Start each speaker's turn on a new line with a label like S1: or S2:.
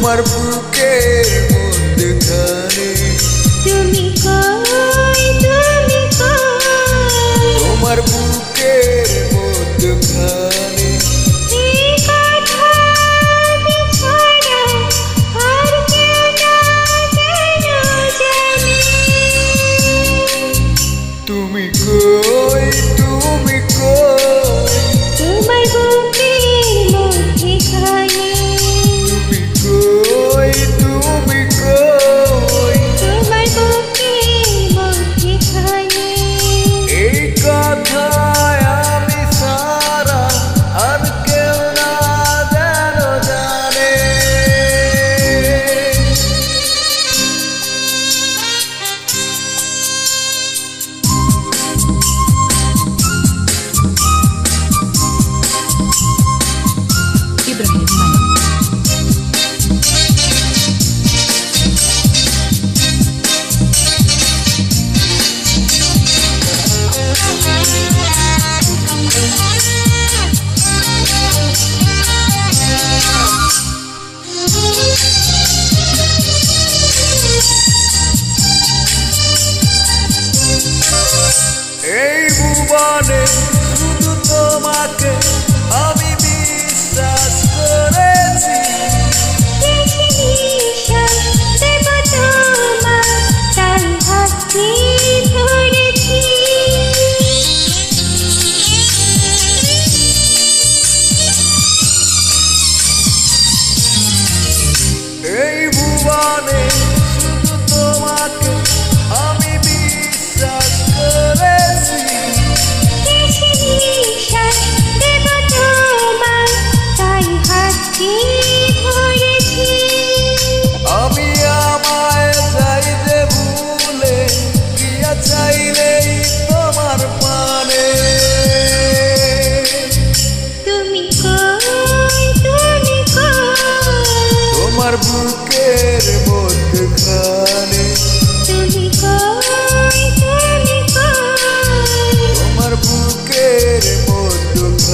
S1: তোমার বুকের মধ্যখানে
S2: তুমি কই
S1: তোমার বুকের মধ্যখানে
S2: এই কথা আমি ছাড়া আর কেউ না যেন জানে।
S1: তুমি কই
S2: তোমার বুকের মধ্যখানে
S1: তুমি কই
S2: তোমার বুকের মধ্যখানে
S1: এই কথা আমি সারা আর কেউ না যেন জানে।
S3: Ibrahim Malik.
S1: এই ভুবনে শুধু তোমাকে আমি বিশ্বাস করেছি। এই ভুবনে শুধু তোমাকে আমি বিশ্বাস করেছি। আমি আমায় চাই যে ভুলে প্রিয়া চাইলেই তোমার পানে। তোমার বুকের মধ্যখানে তোমার বুকের মধ্যখানে